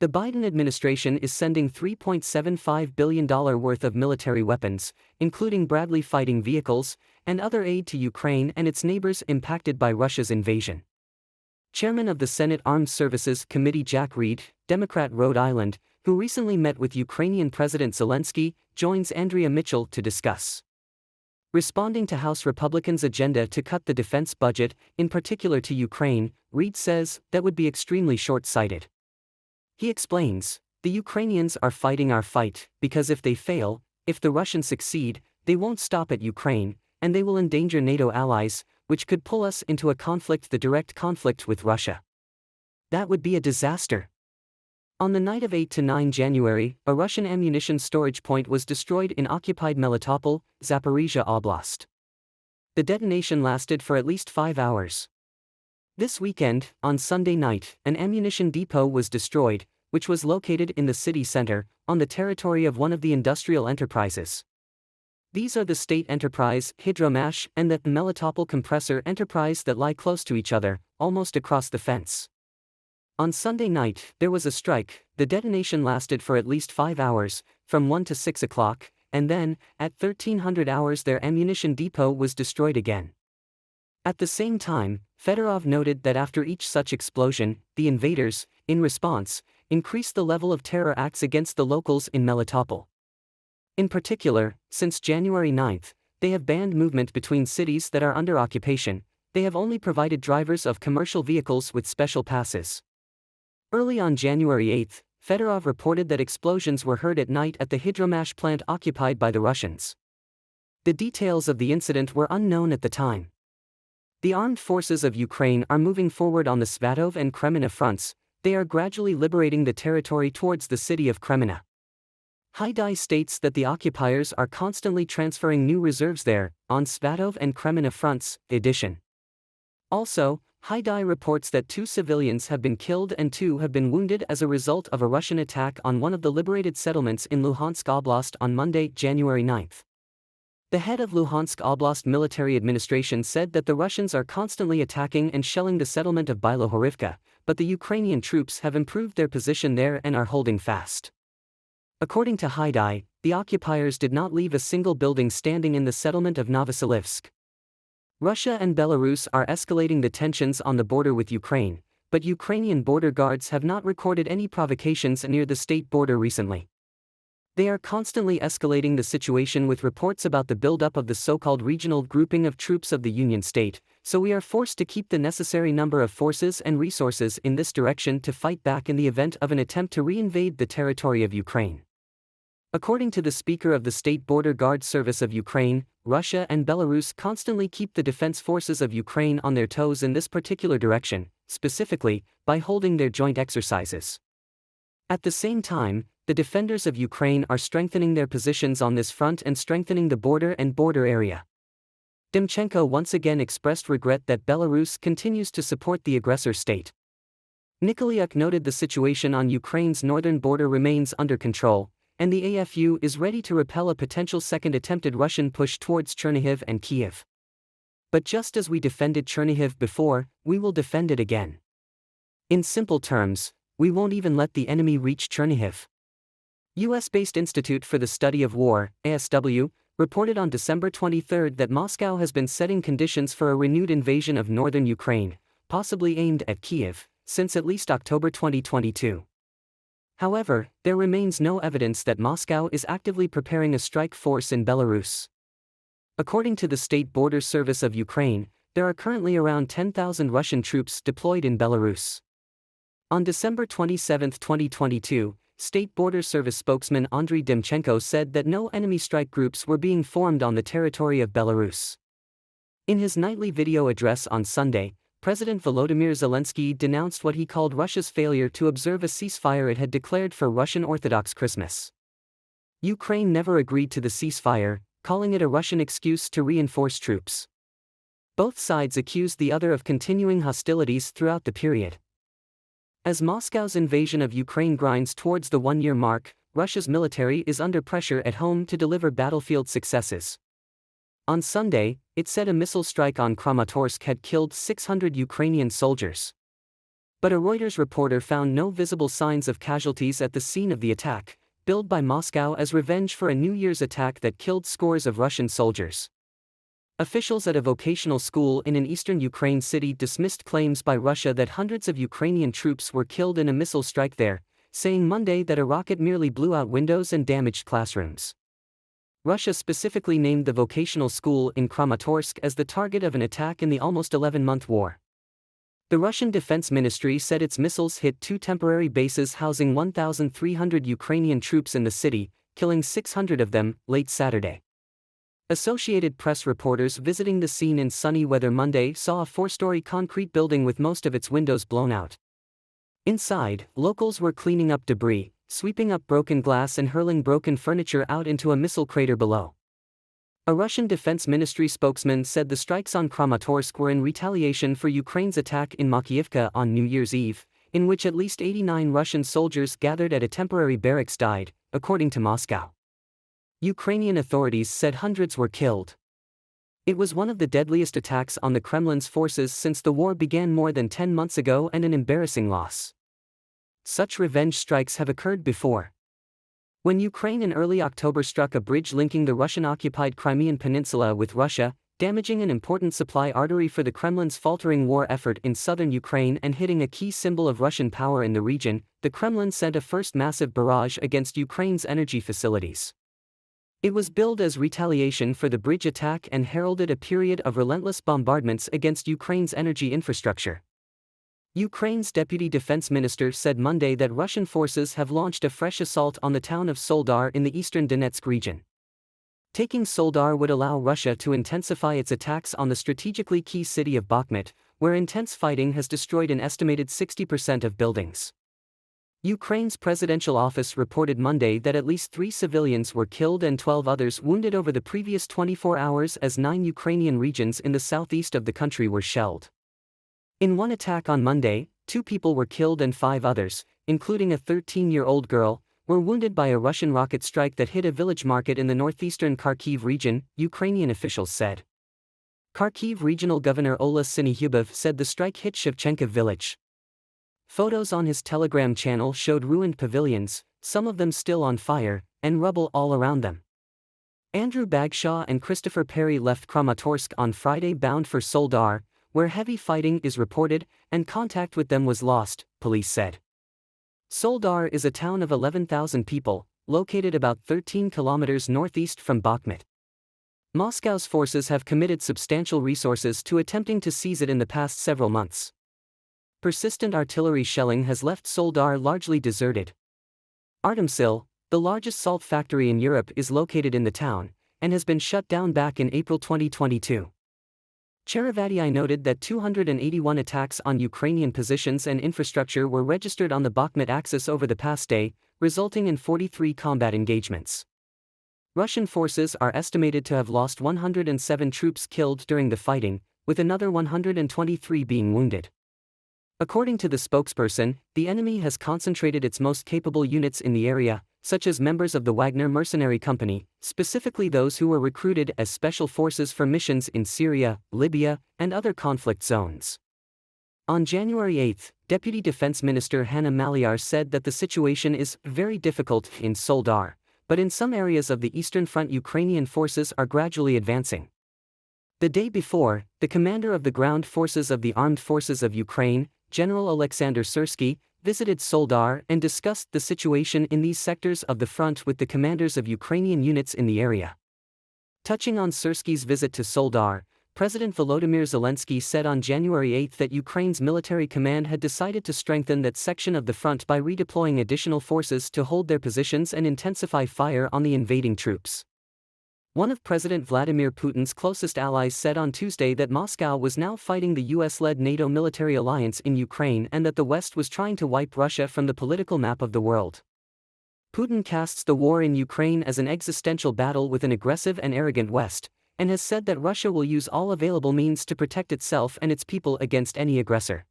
The Biden administration is sending $3.75 billion worth of military weapons, including Bradley fighting vehicles, and other aid to Ukraine and its neighbors impacted by Russia's invasion. Chairman of the Senate Armed Services Committee Jack Reed, Democrat Rhode Island, who recently met with Ukrainian President Zelensky, joins Andrea Mitchell to discuss. Responding to House Republicans' agenda to cut the defense budget, in particular to Ukraine, Reed says that would be extremely short-sighted. He explains, "The Ukrainians are fighting our fight, because if they fail, if the Russians succeed, they won't stop at Ukraine, and they will endanger NATO allies, which could pull us into a conflict, the direct conflict with Russia. That would be a disaster." On the night of 8 to 9 January, a Russian ammunition storage point was destroyed in occupied Melitopol, Zaporizhia Oblast. The detonation lasted for at least 5 hours. This weekend, on Sunday night, an ammunition depot was destroyed, which was located in the city center, on the territory of one of the industrial enterprises. These are the state enterprise, Hydromash, and the Melitopol compressor enterprise that lie close to each other, almost across the fence. On Sunday night, there was a strike. The detonation lasted for at least 5 hours, from 1 to 6 o'clock, and then, at 1300 hours their ammunition depot was destroyed again. At the same time, Fedorov noted that after each such explosion, the invaders, in response, increased the level of terror acts against the locals in Melitopol. In particular, since January 9, they have banned movement between cities that are under occupation. They have only provided drivers of commercial vehicles with special passes. Early on January 8, Fedorov reported that explosions were heard at night at the Hydromash plant occupied by the Russians. The details of the incident were unknown at the time. The armed forces of Ukraine are moving forward on the Svatov and Kreminna fronts. They are gradually liberating the territory towards the city of Kreminna. Haidai states that the occupiers are constantly transferring new reserves there, on Svatov and Kreminna fronts, edition. Also, Haidai reports that 2 civilians have been killed and 2 have been wounded as a result of a Russian attack on one of the liberated settlements in Luhansk Oblast on Monday, January 9. The head of Luhansk Oblast military administration said that the Russians are constantly attacking and shelling the settlement of Bilohorivka, but the Ukrainian troops have improved their position there and are holding fast. According to Haidai, the occupiers did not leave a single building standing in the settlement of Novoselivsk. Russia and Belarus are escalating the tensions on the border with Ukraine, but Ukrainian border guards have not recorded any provocations near the state border recently. They are constantly escalating the situation with reports about the buildup of the so-called regional grouping of troops of the Union State, so we are forced to keep the necessary number of forces and resources in this direction to fight back in the event of an attempt to re-invade the territory of Ukraine. According to the Speaker of the State Border Guard Service of Ukraine, Russia and Belarus constantly keep the defense forces of Ukraine on their toes in this particular direction, specifically, by holding their joint exercises. At the same time, the defenders of Ukraine are strengthening their positions on this front and strengthening the border and border area. Demchenko once again expressed regret that Belarus continues to support the aggressor state. Nikoliuk noted the situation on Ukraine's northern border remains under control, and the AFU is ready to repel a potential second attempted Russian push towards Chernihiv and Kiev. But just as we defended Chernihiv before, we will defend it again. In simple terms, we won't even let the enemy reach Chernihiv. US-based Institute for the Study of War, ASW, reported on December 23 that Moscow has been setting conditions for a renewed invasion of northern Ukraine, possibly aimed at Kiev, since at least October 2022. However, there remains no evidence that Moscow is actively preparing a strike force in Belarus. According to the State Border Service of Ukraine, there are currently around 10,000 Russian troops deployed in Belarus. On December 27, 2022, State Border Service spokesman Andriy Demchenko said that no enemy strike groups were being formed on the territory of Belarus. In his nightly video address on Sunday, President Volodymyr Zelensky denounced what he called Russia's failure to observe a ceasefire it had declared for Russian Orthodox Christmas. Ukraine never agreed to the ceasefire, calling it a Russian excuse to reinforce troops. Both sides accused the other of continuing hostilities throughout the period. As Moscow's invasion of Ukraine grinds towards the one-year mark, Russia's military is under pressure at home to deliver battlefield successes. On Sunday, it said a missile strike on Kramatorsk had killed 600 Ukrainian soldiers. But a Reuters reporter found no visible signs of casualties at the scene of the attack, billed by Moscow as revenge for a New Year's attack that killed scores of Russian soldiers. Officials at a vocational school in an eastern Ukraine city dismissed claims by Russia that hundreds of Ukrainian troops were killed in a missile strike there, saying Monday that a rocket merely blew out windows and damaged classrooms. Russia specifically named the vocational school in Kramatorsk as the target of an attack in the almost 11-month war. The Russian Defense Ministry said its missiles hit two temporary bases housing 1,300 Ukrainian troops in the city, killing 600 of them, late Saturday. Associated Press reporters visiting the scene in sunny weather Monday saw a four-story concrete building with most of its windows blown out. Inside, locals were cleaning up debris, sweeping up broken glass and hurling broken furniture out into a missile crater below. A Russian Defense Ministry spokesman said the strikes on Kramatorsk were in retaliation for Ukraine's attack in Makiyivka on New Year's Eve, in which at least 89 Russian soldiers gathered at a temporary barracks died, according to Moscow. Ukrainian authorities said hundreds were killed. It was one of the deadliest attacks on the Kremlin's forces since the war began more than 10 months ago and an embarrassing loss. Such revenge strikes have occurred before. When Ukraine in early October struck a bridge linking the Russian-occupied Crimean Peninsula with Russia, damaging an important supply artery for the Kremlin's faltering war effort in southern Ukraine and hitting a key symbol of Russian power in the region, the Kremlin sent a first massive barrage against Ukraine's energy facilities. It was billed as retaliation for the bridge attack and heralded a period of relentless bombardments against Ukraine's energy infrastructure. Ukraine's deputy defense minister said Monday that Russian forces have launched a fresh assault on the town of Soledar in the eastern Donetsk region. Taking Soledar would allow Russia to intensify its attacks on the strategically key city of Bakhmut, where intense fighting has destroyed an estimated 60% of buildings. Ukraine's presidential office reported Monday that at least 3 civilians were killed and 12 others wounded over the previous 24 hours as 9 Ukrainian regions in the southeast of the country were shelled. In one attack on Monday, 2 people were killed and 5 others, including a 13-year-old girl, were wounded by a Russian rocket strike that hit a village market in the northeastern Kharkiv region, Ukrainian officials said. Kharkiv Regional Governor Ola Sinyhubov said the strike hit Shevchenko village. Photos on his Telegram channel showed ruined pavilions, some of them still on fire, and rubble all around them. Andrew Bagshaw and Christopher Perry left Kramatorsk on Friday bound for Soledar, where heavy fighting is reported, and contact with them was lost, police said. Soledar is a town of 11,000 people, located about 13 kilometers northeast from Bakhmut. Moscow's forces have committed substantial resources to attempting to seize it in the past several months. Persistent artillery shelling has left Soledar largely deserted. Artemsil, the largest salt factory in Europe, is located in the town, and has been shut down back in April 2022. Cherevati noted that 281 attacks on Ukrainian positions and infrastructure were registered on the Bakhmut axis over the past day, resulting in 43 combat engagements. Russian forces are estimated to have lost 107 troops killed during the fighting, with another 123 being wounded. According to the spokesperson, the enemy has concentrated its most capable units in the area, such as members of the Wagner mercenary company, specifically those who were recruited as special forces for missions in Syria, Libya, and other conflict zones. On January 8, Deputy Defense Minister Hanna Maliar said that the situation is very difficult in Soledar, but in some areas of the Eastern Front Ukrainian forces are gradually advancing. The day before, the commander of the ground forces of the Armed Forces of Ukraine, General Alexander Syrsky, visited Soledar and discussed the situation in these sectors of the front with the commanders of Ukrainian units in the area. Touching on Syrsky's visit to Soledar, President Volodymyr Zelensky said on January 8 that Ukraine's military command had decided to strengthen that section of the front by redeploying additional forces to hold their positions and intensify fire on the invading troops. One of President Vladimir Putin's closest allies said on Tuesday that Moscow was now fighting the US-led NATO military alliance in Ukraine and that the West was trying to wipe Russia from the political map of the world. Putin casts the war in Ukraine as an existential battle with an aggressive and arrogant West, and has said that Russia will use all available means to protect itself and its people against any aggressor.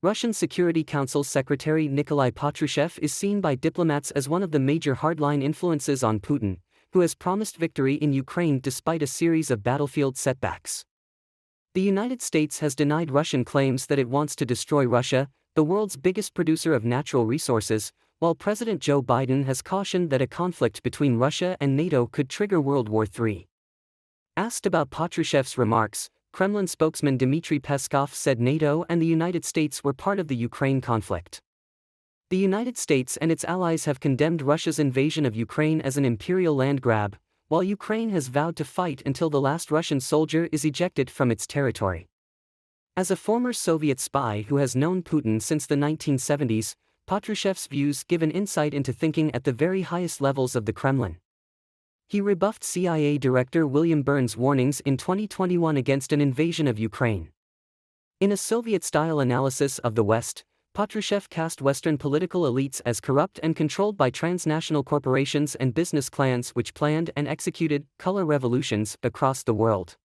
Russian Security Council Secretary Nikolai Patrushev is seen by diplomats as one of the major hardline influences on Putin, who has promised victory in Ukraine despite a series of battlefield setbacks. The United States has denied Russian claims that it wants to destroy Russia, the world's biggest producer of natural resources, while President Joe Biden has cautioned that a conflict between Russia and NATO could trigger World War III. Asked about Patrushev's remarks, Kremlin spokesman Dmitry Peskov said NATO and the United States were part of the Ukraine conflict. The United States and its allies have condemned Russia's invasion of Ukraine as an imperial land grab, while Ukraine has vowed to fight until the last Russian soldier is ejected from its territory. As a former Soviet spy who has known Putin since the 1970s, Patrushev's views give an insight into thinking at the very highest levels of the Kremlin. He rebuffed CIA Director William Burns' warnings in 2021 against an invasion of Ukraine. In a Soviet-style analysis of the West, Patrushev cast Western political elites as corrupt and controlled by transnational corporations and business clans which planned and executed color revolutions across the world.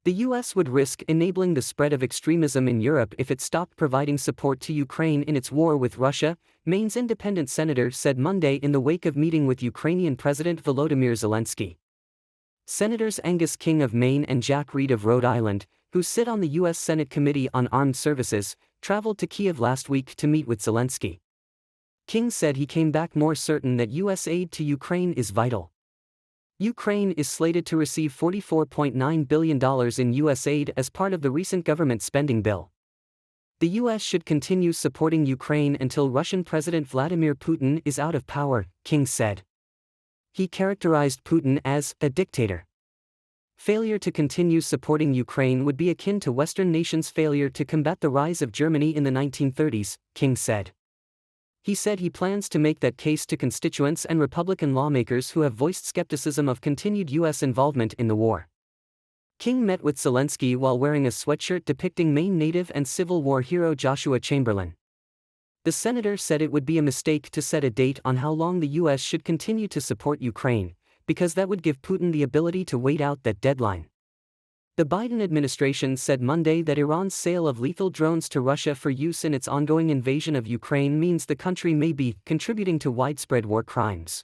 The US would risk enabling the spread of extremism in Europe if it stopped providing support to Ukraine in its war with Russia, Maine's independent senator said Monday in the wake of meeting with Ukrainian President Volodymyr Zelensky. Senators Angus King of Maine and Jack Reed of Rhode Island, who sit on the U.S. Senate Committee on Armed Services, traveled to Kiev last week to meet with Zelensky. King said he came back more certain that U.S. aid to Ukraine is vital. Ukraine is slated to receive $44.9 billion in U.S. aid as part of the recent government spending bill. The U.S. should continue supporting Ukraine until Russian President Vladimir Putin is out of power, King said. He characterized Putin as a dictator. Failure to continue supporting Ukraine would be akin to Western nations' failure to combat the rise of Germany in the 1930s, King said. He said he plans to make that case to constituents and Republican lawmakers who have voiced skepticism of continued U.S. involvement in the war. King met with Zelensky while wearing a sweatshirt depicting Maine native and Civil War hero Joshua Chamberlain. The senator said it would be a mistake to set a date on how long the U.S. should continue to support Ukraine, because that would give Putin the ability to wait out that deadline. The Biden administration said Monday that Iran's sale of lethal drones to Russia for use in its ongoing invasion of Ukraine means the country may be contributing to widespread war crimes.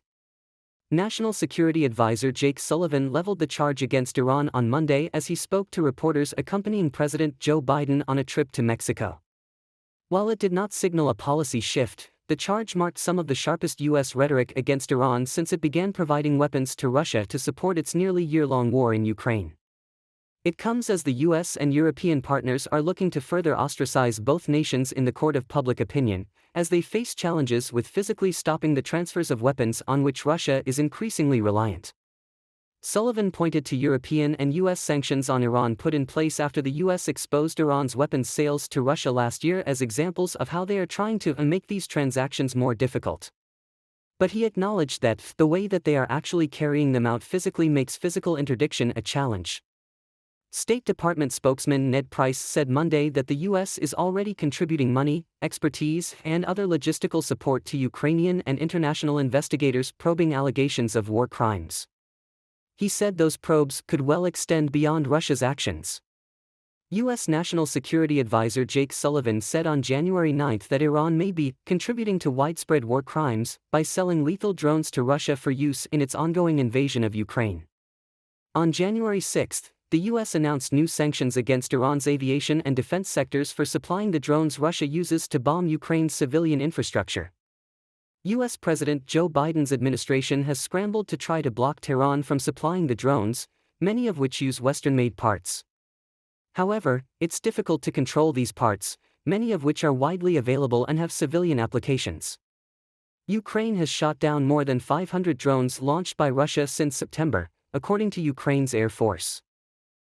National Security Advisor Jake Sullivan leveled the charge against Iran on Monday as he spoke to reporters accompanying President Joe Biden on a trip to Mexico. While it did not signal a policy shift, the charge marked some of the sharpest U.S. rhetoric against Iran since it began providing weapons to Russia to support its nearly year-long war in Ukraine. It comes as the U.S. and European partners are looking to further ostracize both nations in the court of public opinion, as they face challenges with physically stopping the transfers of weapons on which Russia is increasingly reliant. Sullivan pointed to European and U.S. sanctions on Iran put in place after the U.S. exposed Iran's weapons sales to Russia last year as examples of how they are trying to make these transactions more difficult. But he acknowledged that the way that they are actually carrying them out physically makes physical interdiction a challenge. State Department spokesman Ned Price said Monday that the U.S. is already contributing money, expertise, and other logistical support to Ukrainian and international investigators probing allegations of war crimes. He said those probes could well extend beyond Russia's actions. U.S. National Security Advisor Jake Sullivan said on January 9 that Iran may be contributing to widespread war crimes by selling lethal drones to Russia for use in its ongoing invasion of Ukraine. On January 6, the U.S. announced new sanctions against Iran's aviation and defense sectors for supplying the drones Russia uses to bomb Ukraine's civilian infrastructure. U.S. President Joe Biden's administration has scrambled to try to block Tehran from supplying the drones, many of which use Western-made parts. However, it's difficult to control these parts, many of which are widely available and have civilian applications. Ukraine has shot down more than 500 drones launched by Russia since September, according to Ukraine's Air Force.